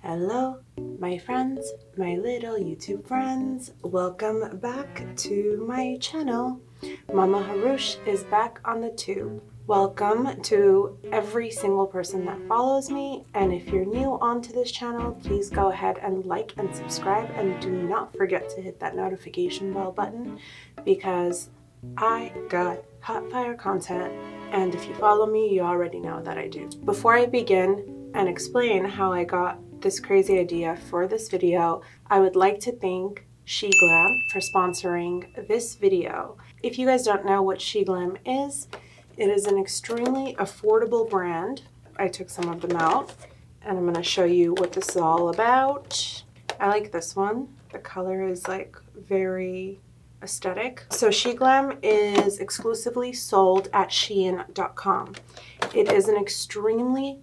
Hello, my friends, my little YouTube friends. Welcome back to my channel. Mama Hrush is back on the tube. Welcome to every single person that follows me, and if you're new onto this channel, please go ahead and like and subscribe, and do not forget to hit that notification bell button because I got hot fire content, and if you follow me, you already know that I do. Before I begin and explain how I got this crazy idea for this video, I would like to thank sheglam for sponsoring this video. If you guys don't know what sheglam is, it is an extremely affordable brand. I took some of them out and I'm going to show you what this is all about. I like this one. The color is like very aesthetic. So sheglam is exclusively sold at Shein.com. It is an extremely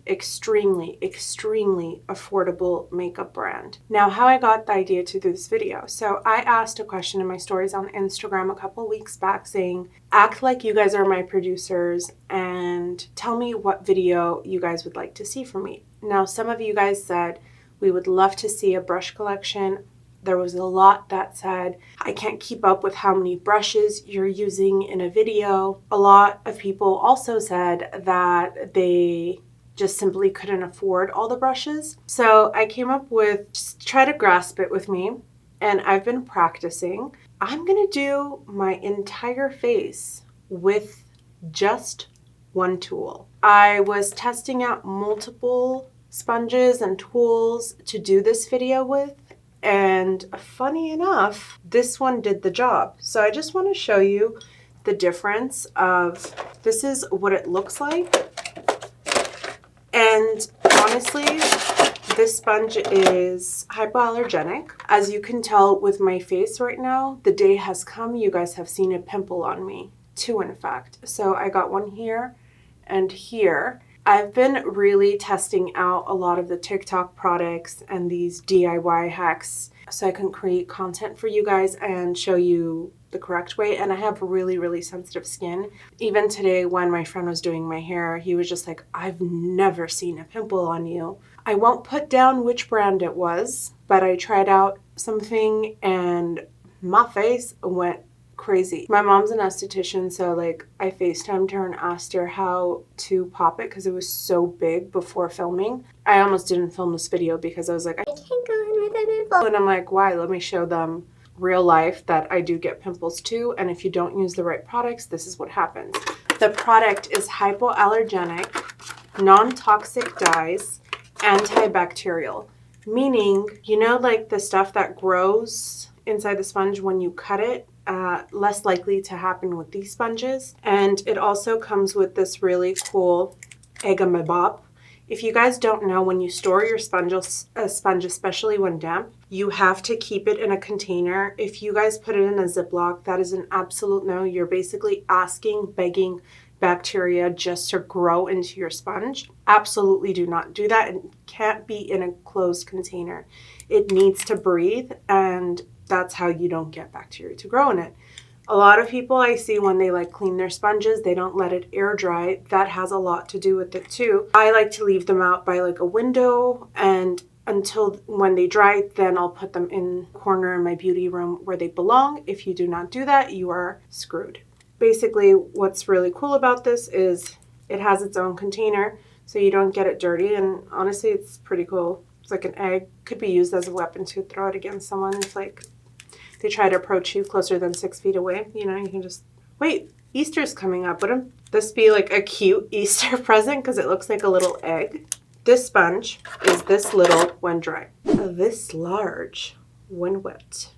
affordable makeup brand. Now, how I got the idea to do this video. So I asked a question in my stories on Instagram a couple weeks back saying, act like you guys are my producers and tell me what video you guys would like to see from me. Now, some of you guys said, we would love to see a brush collection. There was a lot that said, I can't keep up with how many brushes you're using in a video. A lot of people also said that they just simply couldn't afford all the brushes. So I came up with, just try to grasp it with me, and I've been practicing. I'm gonna do my entire face with just one tool. I was testing out multiple sponges and tools to do this video with, and funny enough, this one did the job. So I just want to show you the difference of, this is what it looks like. And honestly, this sponge is hypoallergenic. As you can tell with my face right now, the day has come. You guys have seen a pimple on me, two in fact. So I got one here and here. I've been really testing out a lot of the TikTok products and these DIY hacks so I can create content for you guys and show you the correct way. And I have really sensitive skin. Even today when my friend was doing my hair, he was just like, I've never seen a pimple on you. I won't put down which brand it was, but I tried out something and my face went crazy. My mom's an esthetician, so like I FaceTimed her and asked her how to pop it because it was so big before filming. I almost didn't film this video because I was like, I can't go in with a pimple. And I'm like, why? Let me show them real life that I do get pimples too. And if you don't use the right products, this is what happens. The product is hypoallergenic, non-toxic dyes, antibacterial, meaning, you know, like the stuff that grows inside the sponge when you cut it, less likely to happen with these sponges. And it also comes with this really cool egg-a-mabop. If you guys don't know, when you store your sponge, especially when damp, you have to keep it in a container. If you guys put it in a Ziploc, that is an absolute no. You're basically begging bacteria just to grow into your sponge. Absolutely do not do that. It can't be in a closed container. It needs to breathe, and that's how you don't get bacteria to grow in it. A lot of people I see when they like clean their sponges, they don't let it air dry. That has a lot to do with it too. I like to leave them out by like a window, and until when they dry, then I'll put them in the corner in my beauty room where they belong. If you do not do that, you are screwed. Basically, what's really cool about this is it has its own container, so you don't get it dirty, and honestly, it's pretty cool. It's like an egg. Could be used as a weapon to throw it against someone. It's like they try to approach you closer than 6 feet away. You know, you can just, wait, Easter's coming up. Wouldn't this be like a cute Easter present because it looks like a little egg? This sponge is this little when dry, this large when wet.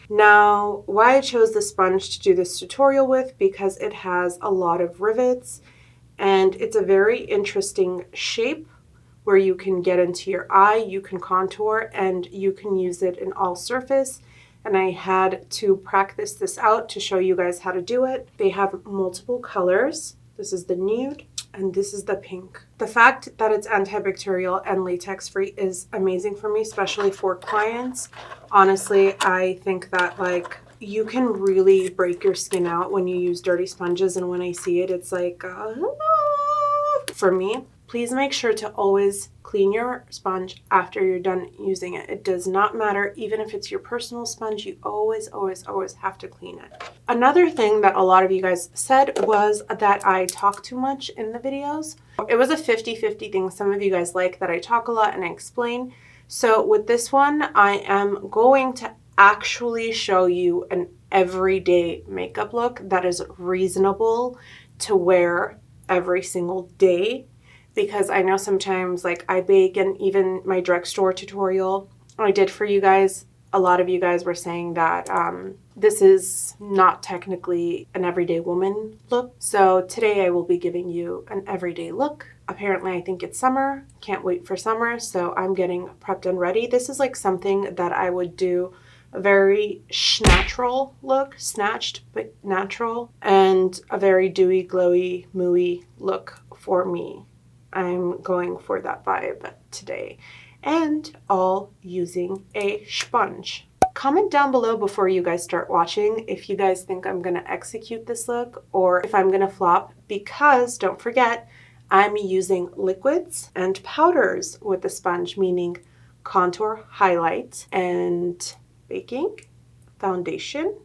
Now, why I chose the sponge to do this tutorial with, because it has a lot of rivets and it's a very interesting shape where you can get into your eye, you can contour, and you can use it in all surface. And I had to practice this out to show you guys how to do it. They have multiple colors. This is the nude and this is the pink. The fact that it's antibacterial and latex free is amazing for me, especially for clients. Honestly, I think that like you can really break your skin out when you use dirty sponges, and when I see it, it's like, for me, Please make sure to always clean your sponge after you're done using it. It does not matter, even if it's your personal sponge, you always, always, always have to clean it. Another thing that a lot of you guys said was that I talk too much in the videos. It was a 50-50 thing. Some of you guys like that I talk a lot and I explain. So with this one, I am going to actually show you an everyday makeup look that is reasonable to wear every single day. Because I know sometimes, like, I bake, and even my drugstore tutorial I did for you guys, a lot of you guys were saying that this is not technically an everyday woman look. So today I will be giving you an everyday look. Apparently I think it's summer. Can't wait for summer. So I'm getting prepped and ready. This is like something that I would do a very natural look, snatched but natural, and a very dewy, glowy, MUA look for me. I'm going for that vibe today, and all using a sponge. Comment down below before you guys start watching if you guys think I'm going to execute this look or if I'm going to flop, because don't forget, I'm using liquids and powders with the sponge, meaning contour, highlight, and baking, foundation,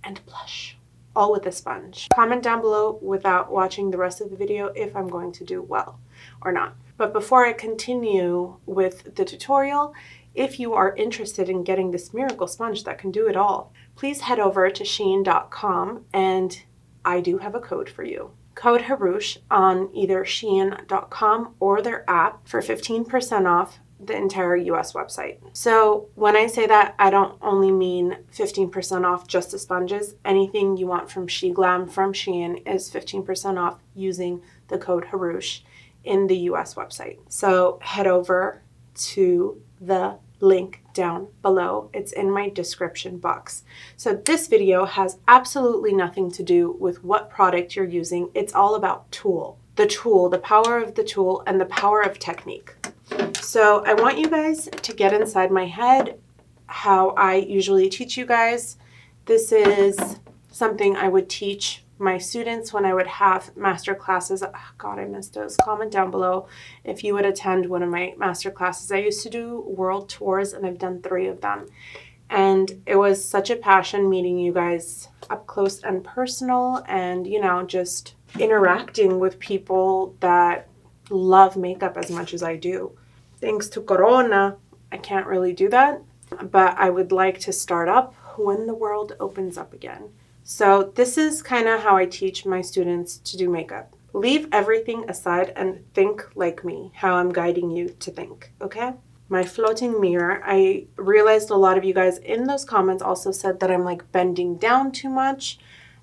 and blush, all with a sponge. Comment down below without watching the rest of the video if I'm going to do well or not. But before I continue with the tutorial, if you are interested in getting this miracle sponge that can do it all, please head over to Shein.com, and I do have a code for you. Code Hrush on either Shein.com or their app for 15% off the entire US website. So when I say that, I don't only mean 15% off just the sponges. Anything you want from sheglam from Shein is 15% off using the code Hrush in the US website. So head over to the link down below. It's in my description box. So this video has absolutely nothing to do with what product you're using. It's all about the power of the tool, and the power of technique. So I want you guys to get inside my head how I usually teach you guys. This is something I would teach my students when I would have master classes. Oh, God, I missed those. Comment down below if you would attend one of my master classes. I used to do world tours, and I've done 3 of them. And it was such a passion meeting you guys up close and personal, and, you know, just interacting with people that love makeup as much as I do. Thanks to Corona, I can't really do that, but I would like to start up when the world opens up again. So this is kind of how I teach my students to do makeup. Leave everything aside and think like me, how I'm guiding you to think, okay? My floating mirror, I realized a lot of you guys in those comments also said that I'm like bending down too much,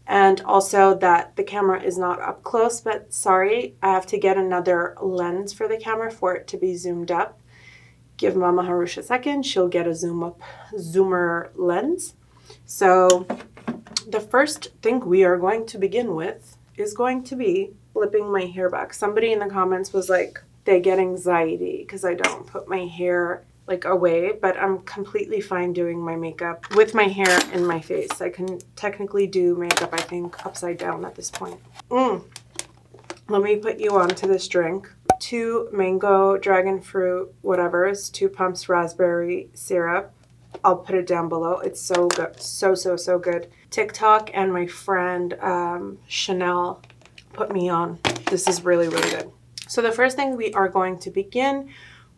and also that the camera is not up close, but sorry, I have to get another lens for the camera for it to be zoomed up. Give Mama Hrush a second, she'll get a zoomer lens. So the first thing we are going to begin with is going to be flipping my hair back. Somebody in the comments was like, they get anxiety because I don't put my hair like away, but I'm completely fine doing my makeup with my hair in my face. I can technically do makeup, I think, upside down at this point. Let me put you on to this drink. 2 mango, dragon fruit, whatever's, 2 pumps raspberry syrup. I'll put it down below. It's so good. So good. TikTok and my friend Chanel put me on. This is really, really good. So the first thing we are going to begin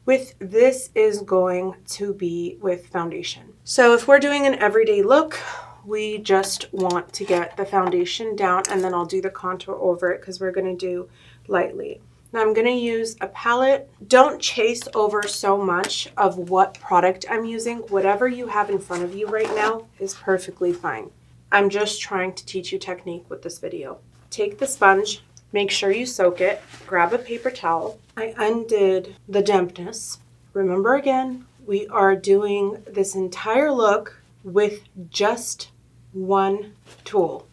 with this is going to be with foundation. So if we're doing an everyday look, we just want to get the foundation down, and then I'll do the contour over it because we're going to do lightly. Now I'm going to use a palette. Don't chase over so much of what product I'm using. Whatever you have in front of you right now is perfectly fine. I'm just trying to teach you technique with this video. Take the sponge, make sure you soak it, grab a paper towel. I undid the dampness. Remember again, we are doing this entire look with just one tool.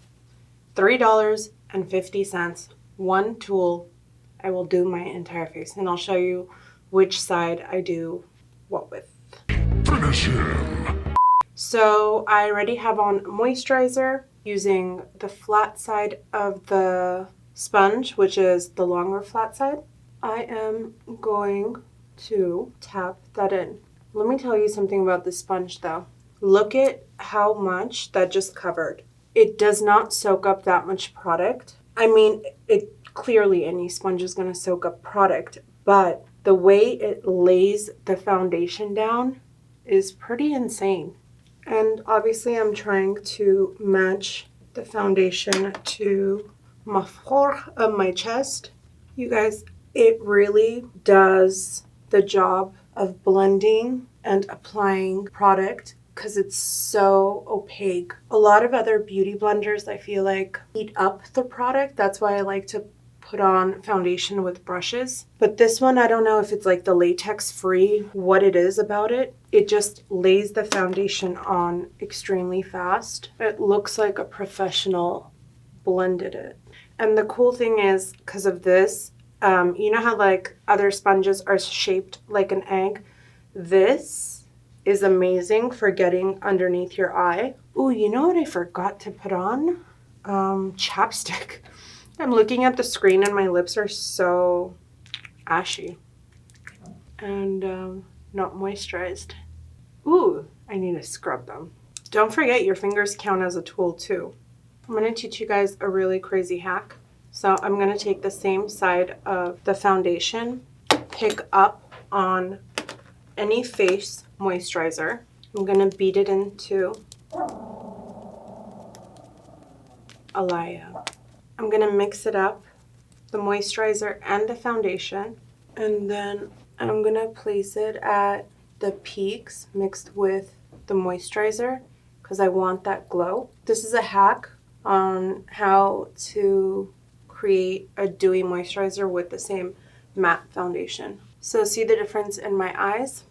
$3.50, one tool. I will do my entire face, and I'll show you which side I do what with. Finish him. So I already have on moisturizer using the flat side of the sponge, which is the longer flat side. I am going to tap that in. Let me tell you something about this sponge though. Look at how much that just covered. It does not soak up that much product. I mean, it clearly any sponge is going to soak up product, but the way it lays the foundation down is pretty insane. And obviously I'm trying to match the foundation to my floor of my chest. You guys, it really does the job of blending and applying product because it's so opaque. A lot of other beauty blenders, I feel like, heat up the product. That's why I like to put on foundation with brushes. But this one, I don't know if it's like the latex free, what it is about it. It just lays the foundation on extremely fast. It looks like a professional blended it. And the cool thing is, because of this, you know how like other sponges are shaped like an egg? This is amazing for getting underneath your eye. Ooh, you know what I forgot to put on? Chapstick. I'm looking at the screen and my lips are so ashy and not moisturized. Ooh, I need to scrub them. Don't forget your fingers count as a tool too. I'm going to teach you guys a really crazy hack. So I'm going to take the same side of the foundation, pick up on any face moisturizer. I'm going to beat it into a layer. I'm going to mix it up, the moisturizer and the foundation, and then I'm going to place it at the peaks mixed with the moisturizer because I want that glow. This is a hack on how to create a dewy moisturizer with the same matte foundation. So see the difference in my eyes?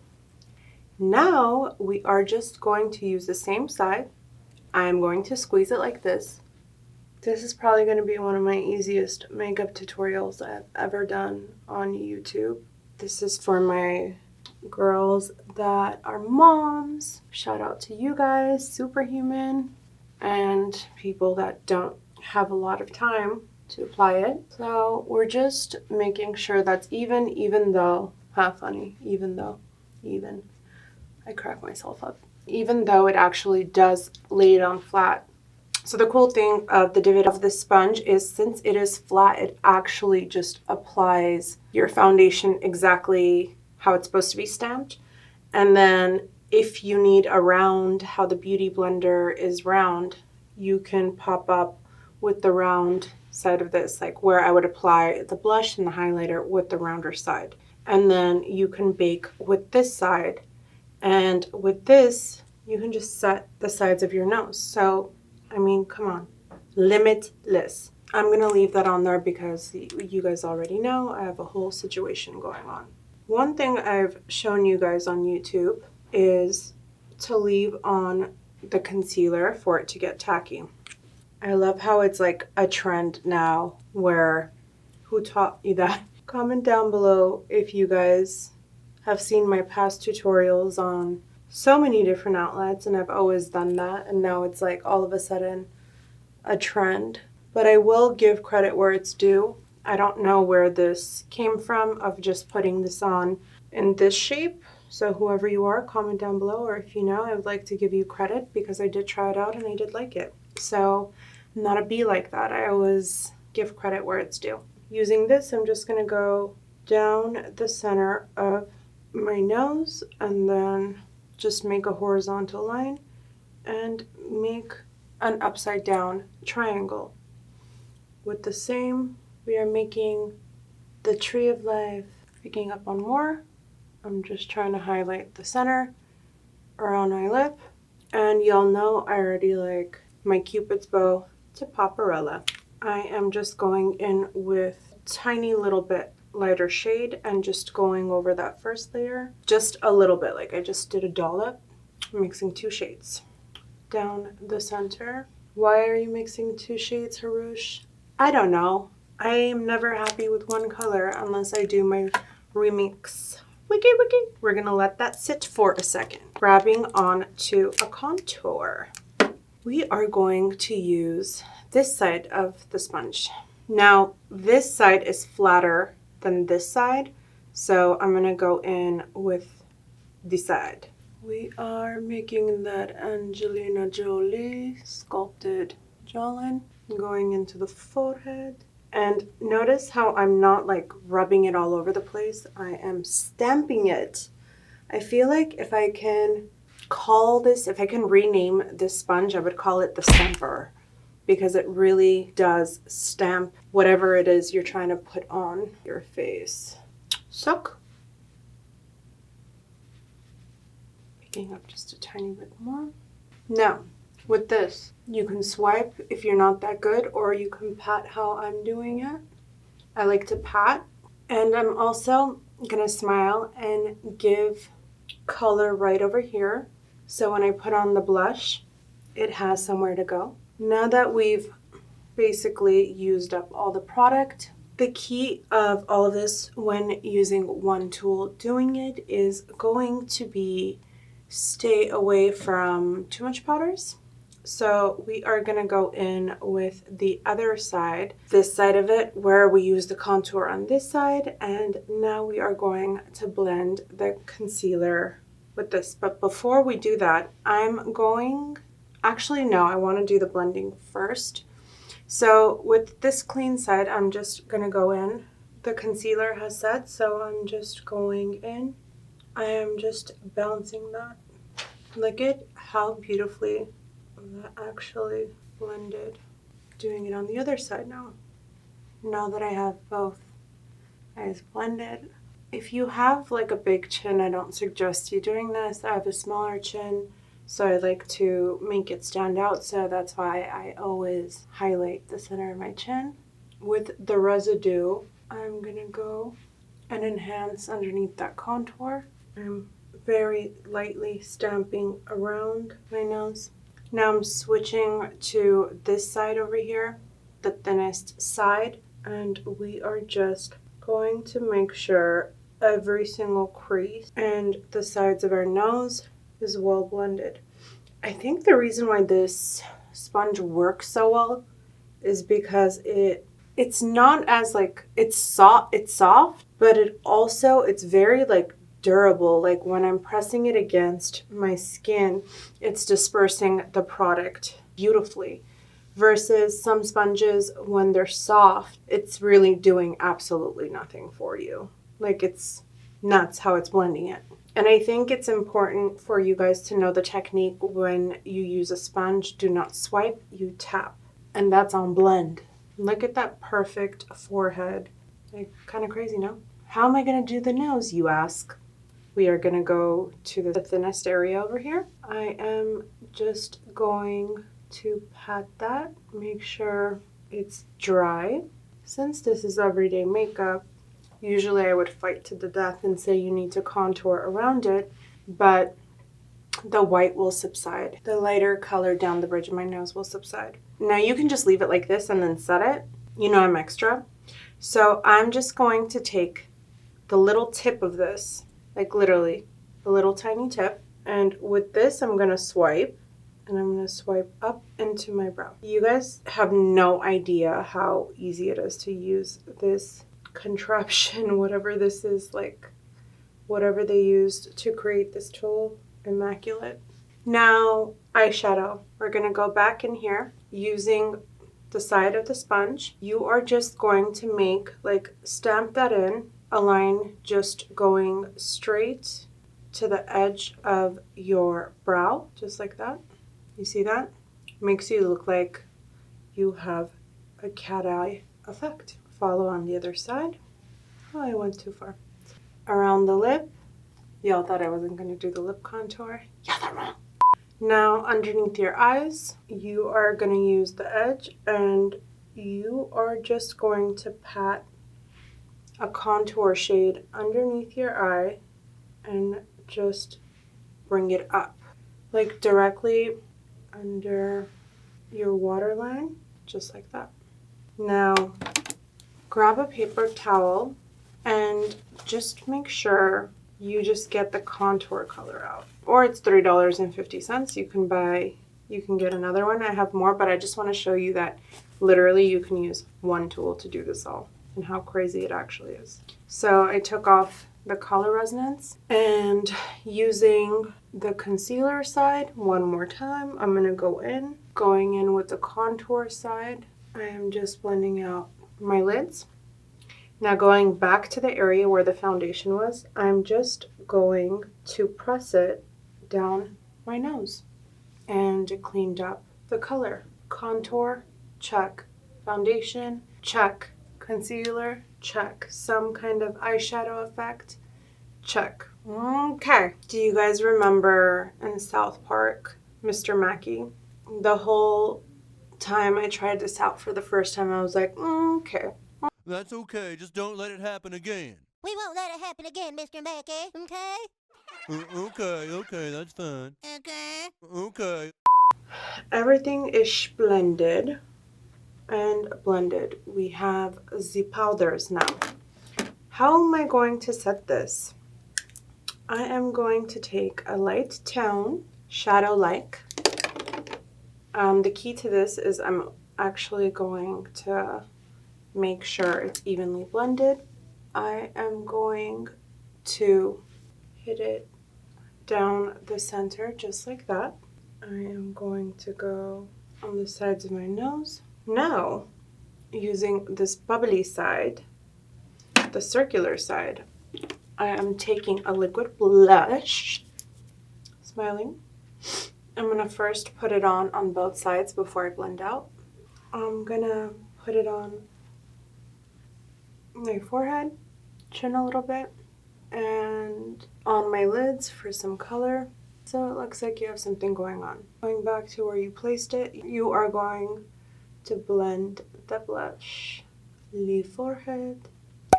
Now we are just going to use the same side. I'm going to squeeze it like this. This is probably going to be one of my easiest makeup tutorials I've ever done on YouTube. This is for my girls that are moms. Shout out to you guys, superhuman, and people that don't have a lot of time to apply it. So we're just making sure that's even though, even. I crack myself up. Even though it actually does lay it on flat. So the cool thing of the divot of this sponge is since it is flat, it actually just applies your foundation exactly how it's supposed to be stamped. And then if you need a round, how the Beauty Blender is round, you can pop up with the round side of this, like where I would apply the blush and the highlighter with the rounder side. And then you can bake with this side. And with this, you can just set the sides of your nose. So, I mean, come on, limitless. I'm gonna leave that on there because you guys already know I have a whole situation going on. One thing I've shown you guys on YouTube is to leave on the concealer for it to get tacky. I love how it's like a trend now where, who taught you that? Comment down below if you guys have seen my past tutorials on so many different outlets, and I've always done that, and now it's like all of a sudden a trend. But I will give credit where it's due. I don't know where this came from of just putting this on in this shape. So whoever you are, comment down below, or if you know, I would like to give you credit because I did try it out and I did like it. So I'm not a bee like that. I always give credit where it's due. Using this, I'm just gonna go down the center of my nose and then just make a horizontal line and make an upside down triangle. With the same, we are making the tree of life. Picking up on more, I'm just trying to highlight the center around my lip. And y'all know I already like my Cupid's bow to Paparella. I am just going in with a tiny little bit lighter shade and just going over that first layer. Just a little bit, like I just did a dollop. I'm mixing 2 shades. Down the center. Why are you mixing 2 shades, Hrush? I don't know. I am never happy with one color unless I do my remix. Wiki. We're gonna let that sit for a second. Grabbing on to a contour. We are going to use this side of the sponge. Now, this side is flatter than this side. So I'm gonna go in with this side. We are making that Angelina Jolie sculpted jawline, going into the forehead. And notice how I'm not like rubbing it all over the place. I am stamping it. I feel like if I can rename this sponge, I would call it the stamper, because it really does stamp whatever it is you're trying to put on your face. Suck. Picking up just a tiny bit more. Now, with this, you can swipe if you're not that good, or you can pat how I'm doing it. I like to pat. And I'm also gonna smile and give color right over here. So when I put on the blush, it has somewhere to go. Now that we've basically used up all the product, the key of all of this when using one tool doing it is going to be stay away from too much powders. So we are going to go in with the other side, this side of it, where we use the contour on this side, and now we are going to blend the concealer with this. But before we do that, I want to do the blending first. So with this clean side, I'm just going to go in. The concealer has set, so I'm just going in. I am just balancing that. Look at how beautifully that actually blended. Doing it on the other side now. Now that I have both eyes blended. If you have like a big chin, I don't suggest you doing this. I have a smaller chin, so I like to make it stand out. So that's why I always highlight the center of my chin. With the residue, I'm gonna go and enhance underneath that contour. I'm very lightly stamping around my nose. Now I'm switching to this side over here, the thinnest side, and we are just going to make sure every single crease and the sides of our nose is well blended. I think the reason why this sponge works so well is because it's not as like, it's soft, but it's very like durable. Like when I'm pressing it against my skin, it's dispersing the product beautifully, versus some sponges, when they're soft, it's really doing absolutely nothing for you. Like, it's nuts how it's blending it. And I think it's important for you guys to know the technique when you use a sponge. Do not swipe, you tap. And that's on blend. Look at that perfect forehead. Like, kind of crazy, no? How am I going to do the nose, you ask? We are going to go to the thinnest area over here. I am just going to pat that, make sure it's dry. Since this is everyday makeup, usually I would fight to the death and say you need to contour around it, but the white will subside. The lighter color down the bridge of my nose will subside. Now you can just leave it like this and then set it. You know I'm extra. So I'm just going to take the little tip of this, like literally the little tiny tip, and with this I'm going to swipe, and I'm going to swipe up into my brow. You guys have no idea how easy it is to use this contraption, whatever this is, like whatever they used to create this tool. Immaculate. Now eyeshadow. We're going to go back in here using the side of the sponge. You are just going to make, like, stamp that in, a line just going straight to the edge of your brow, just like that. You see that? Makes you look like you have a cat eye effect. Follow on the other side. Oh, I went too far. Around the lip. Y'all thought I wasn't going to do the lip contour. Yeah, that's wrong. Now, underneath your eyes, you are going to use the edge, and you are just going to pat a contour shade underneath your eye and just bring it up, like directly under your waterline, just like that. Now, grab a paper towel and just make sure you just get the contour color out. Or it's $3.50. You can get another one. I have more, but I just want to show you that literally you can use one tool to do this all. and how crazy it actually is. So I took off the color resonance and using the concealer side one more time, I'm going to going in with the contour side. I am just blending out my lids. Now going back to the area where the foundation was, I'm just going to press it down my nose. And it cleaned up the color. Contour, check. Foundation, check. Concealer, check. Some kind of eyeshadow effect, check. Okay. Do you guys remember in South Park, Mr. Mackey? The whole time I tried this out for the first time, I was like, okay. That's okay, just don't let it happen again. We won't let it happen again, Mr. Mackey, okay? Okay, that's fine. Okay. Okay. Everything is splendid and blended. We have the powders now. How am I going to set this? I am going to take a light tone, shadow-like. The key to this is I'm actually going to make sure it's evenly blended. I am going to hit it down the center just like that. I am going to go on the sides of my nose. Now, using this bubbly side, the circular side, I am taking a liquid blush, smiling. I'm going to first put it on both sides before I blend out. I'm going to put it on my forehead, chin a little bit, and on my lids for some color. So it looks like you have something going on. Going back to where you placed it, you are going to blend the blush. Leave forehead.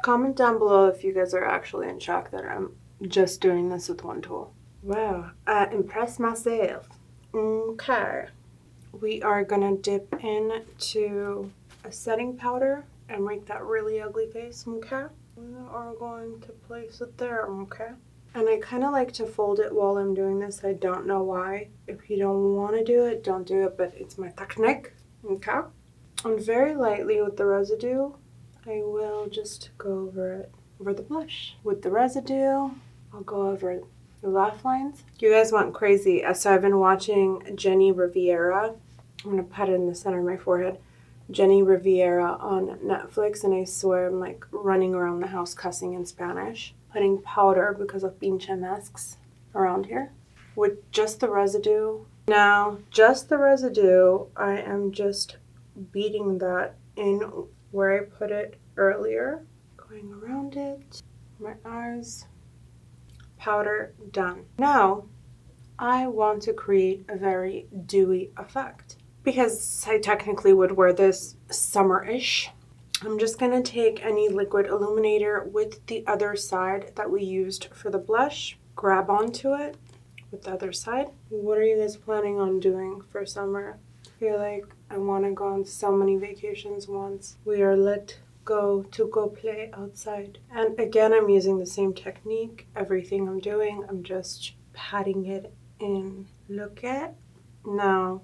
Comment down below if you guys are actually in shock that I'm just doing this with one tool. Wow, I impressed myself. Okay. We are gonna dip into a setting powder and make that really ugly face, okay? We are going to place it there, okay? And I kind of like to fold it while I'm doing this. I don't know why. If you don't want to do it, don't do it, but it's my technique, okay? And very lightly with the residue, I will just go over the blush. With the residue, I'll go over the laugh lines. You guys went crazy. So I've been watching Jenny Riviera. I'm going to put it in the center of my forehead. Jenny Riviera on Netflix, and I swear I'm like running around the house cussing in Spanish, putting powder because of pinche masks around here with just the residue. Now, just the residue, I am just beating that in where I put it earlier, going around it, my eyes, powder, done. Now, I want to create a very dewy effect. Because I technically would wear this summer-ish, I'm just going to take any liquid illuminator with the other side that we used for the blush, grab onto it with the other side. What are you guys planning on doing for summer? I feel like I want to go on so many vacations once we are let go to go play outside. And again, I'm using the same technique. Everything I'm doing, I'm just patting it in. Look at now.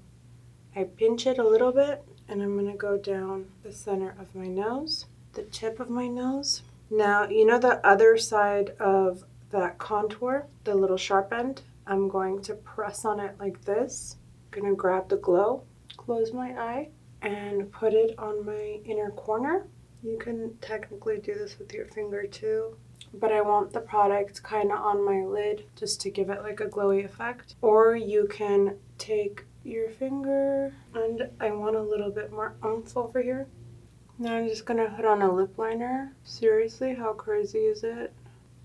I pinch it a little bit, and I'm going to go down the center of my nose, the tip of my nose. Now, you know the other side of that contour, the little sharp end? I'm going to press on it like this. I'm going to grab the glow, close my eye, and put it on my inner corner. You can technically do this with your finger too, but I want the product kind of on my lid just to give it like a glowy effect. Or you can take your finger, and I want a little bit more oomph over here. Now I'm just gonna put on a lip liner. Seriously, how crazy is it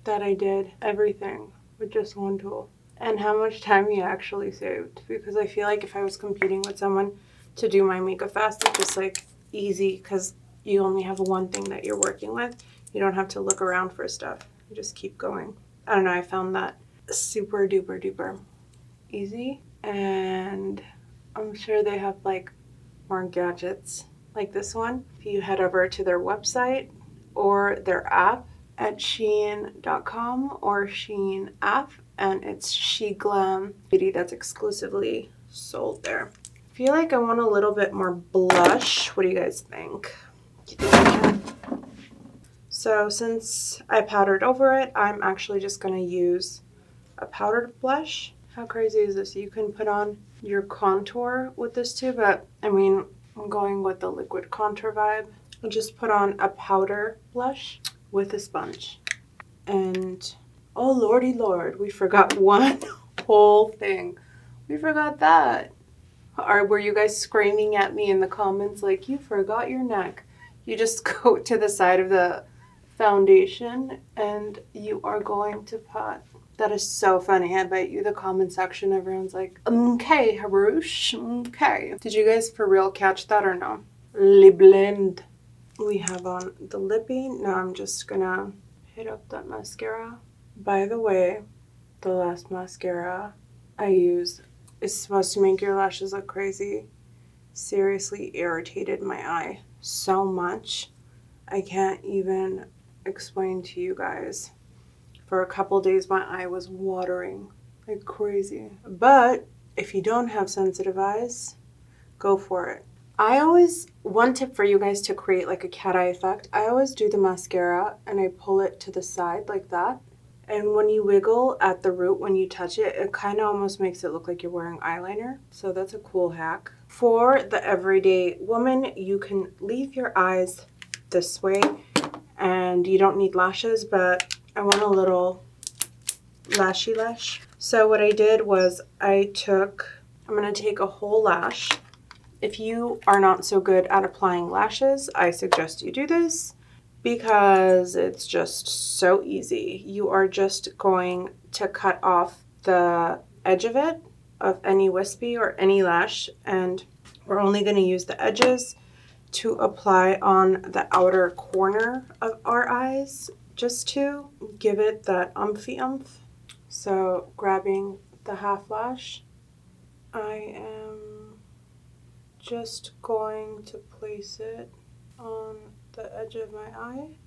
that I did everything with just one tool? And how much time you actually saved? Because I feel like if I was competing with someone to do my makeup fast, it's just like easy because you only have one thing that you're working with. You don't have to look around for stuff. You just keep going. I don't know, I found that super duper duper easy. And I'm sure they have like more gadgets like this one. If you head over to their website or their app at Shein.com or Shein app, and it's sheglam beauty that's exclusively sold there. I feel like I want a little bit more blush. What do you guys think? Do you think I can So since I powdered over it, I'm actually just going to use a powdered blush. How crazy is this? You can put on your contour with this too, but I mean, I'm going with the liquid contour vibe. I just put on a powder blush with a sponge. And oh lordy lord, we forgot one whole thing. We forgot that. Were you guys screaming at me in the comments like, you forgot your neck? You just go to the side of the foundation and you are going to put. That is so funny. I bet you the comment section, everyone's like, okay, Hrush, okay. Did you guys for real catch that or no? Le blend. We have on the lippy. Now I'm just gonna hit up that mascara. By the way, the last mascara I used is supposed to make your lashes look crazy. Seriously irritated my eye so much. I can't even explain to you guys. For a couple days, my eye was watering like crazy. But if you don't have sensitive eyes, go for it. One tip for you guys to create like a cat eye effect, I always do the mascara and I pull it to the side like that. And when you wiggle at the root, when you touch it, it kind of almost makes it look like you're wearing eyeliner. So that's a cool hack. For the everyday woman, you can leave your eyes this way and you don't need lashes, but I want a little lashy lash. So what I did was I'm going to take a whole lash. If you are not so good at applying lashes, I suggest you do this because it's just so easy. You are just going to cut off the edge of it, of any wispy or any lash, and we're only going to use the edges to apply on the outer corner of our eyes, just to give it that umphy umph. So grabbing the half lash, I am just going to place it on the edge of my eye,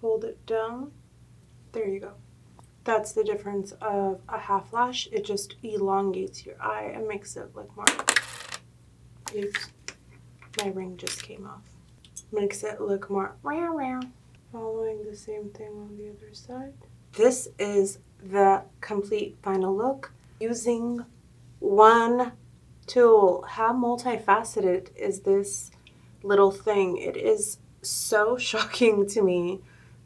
hold it down. There you go. That's the difference of a half lash. It just elongates your eye and makes it look more. Oops, my ring just came off. Makes it look more round. Following the same thing on the other side. This is the complete final look using one tool. How multifaceted is this little thing? It is so shocking to me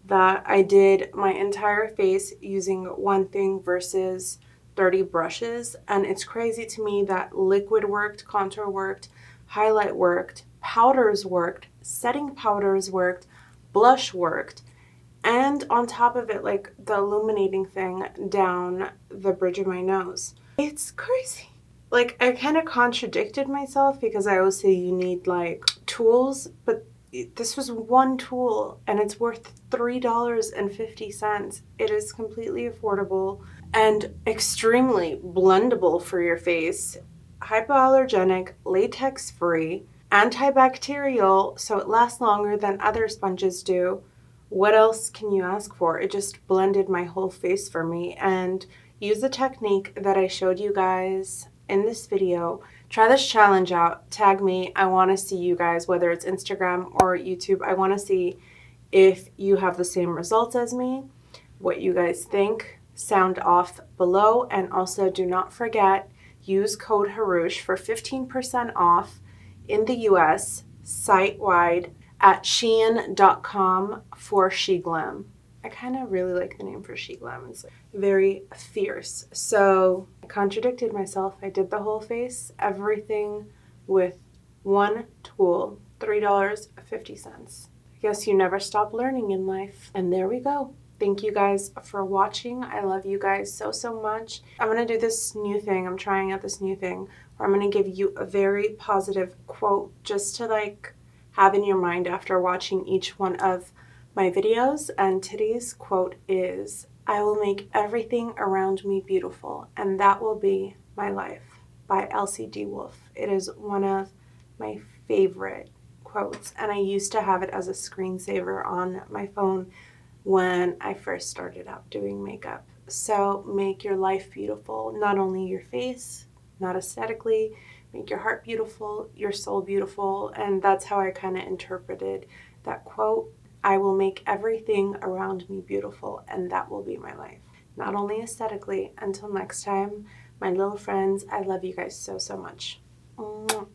that I did my entire face using one thing versus 30 brushes. And it's crazy to me that liquid worked, contour worked, highlight worked, powders worked, setting powders worked, blush worked, and on top of it, like the illuminating thing down the bridge of my nose. It's crazy. Like, I kind of contradicted myself because I always say you need like tools, but this was one tool and it's worth $3.50. It is completely affordable and extremely blendable for your face, hypoallergenic, latex free, antibacterial, so it lasts longer than other sponges do. What else can you ask for? It just blended my whole face for me. And use the technique that I showed you guys in this video. Try this challenge out. Tag me. I want to see you guys, whether it's Instagram or YouTube. I want to see if you have the same results as me, what you guys think. Sound off below. And also do not forget, use code Hrush for 15% off in the US, site-wide, at shein.com for sheglam. I kind of really like the name for sheglam. It's very fierce. So I contradicted myself. I did the whole face, everything with one tool, $3.50. I guess you never stop learning in life. And there we go. Thank you guys for watching. I love you guys so, so much. I'm going to do this new thing. I'm trying out this new thing where I'm going to give you a very positive quote just to like have in your mind after watching each one of my videos. And today's quote is, "I will make everything around me beautiful, and that will be my life," by LCD Wolf. It is one of my favorite quotes, and I used to have it as a screensaver on my phone when I first started out doing makeup. So make your life beautiful, not only your face, not aesthetically, make your heart beautiful, your soul beautiful. And that's how I kind of interpreted that quote. I will make everything around me beautiful, and that will be my life. Not only aesthetically. Until next time, my little friends, I love you guys so, so much. Mwah.